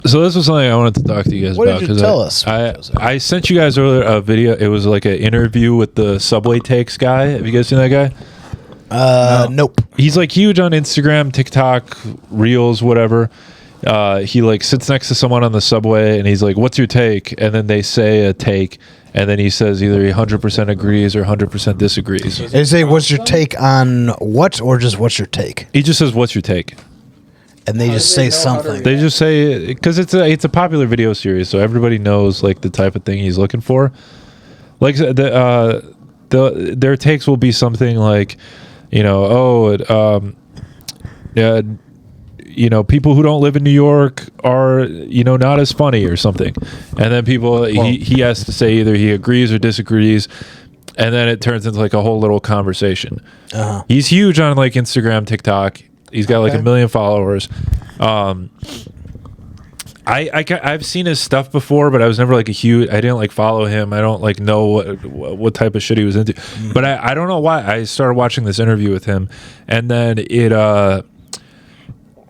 So this was something I wanted to talk to you guys What about. did you tell us? I sent you guys earlier a video. It was like an interview with the Subway Takes guy. Have you guys seen that guy? Nope. He's like huge on Instagram, TikTok, Reels, whatever. He like sits next to someone on the subway and he's like, "What's your take?" And then they say a take, and then he says either he 100% agrees or 100% disagrees. They say, "What's your take on what?" or just "What's your take?" He just says, "What's your take?" And they just say something. They just say, because it's a popular video series, so everybody knows like the type of thing he's looking for. Like their takes will be something like, people who don't live in New York are, not as funny or something. And then he has to say either he agrees or disagrees. And then it turns into like a whole little conversation. Uh-huh. He's huge on like Instagram, TikTok. He's got like 1 million followers. I've seen his stuff before, but I was never like I didn't like follow him. I don't like know what type of shit he was into. But I don't know why I started watching this interview with him, and then it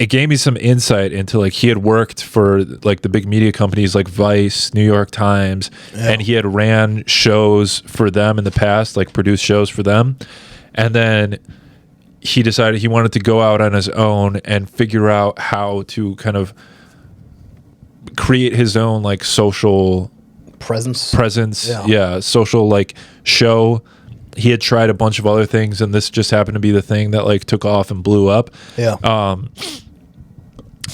gave me some insight into like he had worked for like the big media companies like Vice, New York Times, and he had ran shows for them in the past, like produced shows for them, and then he decided he wanted to go out on his own and figure out how to kind of create his own like social presence, social like show. He had tried a bunch of other things, and this just happened to be the thing that like took off and blew up.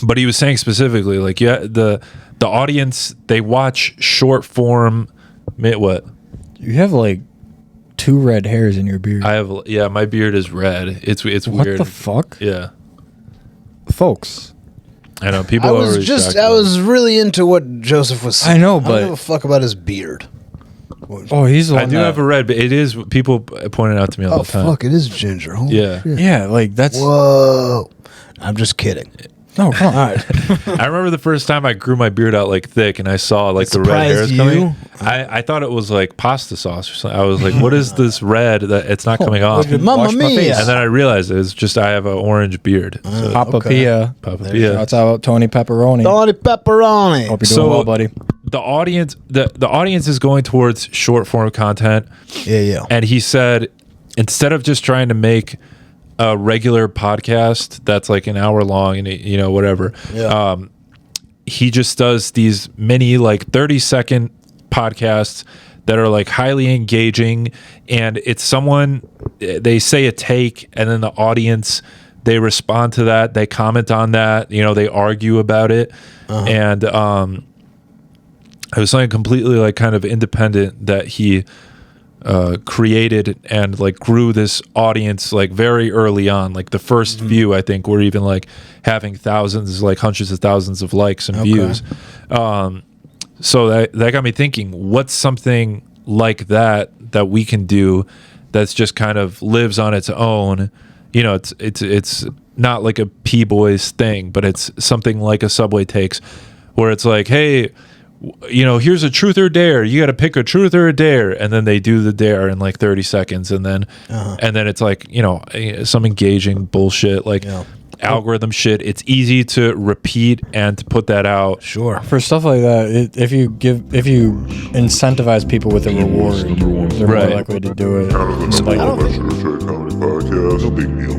But he was saying specifically like the audience, they watch short form. What you have like 2 red hairs in your beard. I have, my beard is red. It's weird. What the fuck? Yeah, folks. I know people. I was really into what Joseph was saying. I know, but I don't give a fuck about his beard. Oh, he's. I do have a red, but it is people pointed out to me all the time. Oh fuck, it is ginger. Holy shit. Yeah, like that's. Whoa, I'm just kidding. No, come on. I remember the first time I grew my beard out like thick, and I saw like the red hairs coming. I thought it was like pasta sauce or something. I was like, "What is this red that it's not coming off?" Mamma mia! And then I realized it was just I have an orange beard. So, Papa Pia. That's out Tony Pepperoni. Tony Pepperoni. Hope you're doing well, buddy. The audience, the audience is going towards short form content. Yeah. And he said, instead of just trying to make a regular podcast that's like an hour long and whatever, he just does these mini like 30-second podcasts that are like highly engaging, and it's someone, they say a take, and then the audience, they respond to that, they comment on that, they argue about it. And it was something completely like kind of independent that he created and like grew this audience like very early on. Like the first few, I think, were even like having thousands, like hundreds of thousands of likes and views. So that got me thinking, what's something like that we can do that's just kind of lives on its own? It's not like a P Boiz thing, but it's something like a Subway Takes, where it's like, hey, here's a truth or dare. You got to pick a truth or a dare, and then they do the dare in like 30 seconds, and then it's like some engaging bullshit like algorithm shit. It's easy to repeat and to put that out. Sure. For stuff like that, if you incentivize people with a reward, they're more likely to do it. Podcast, no big deal.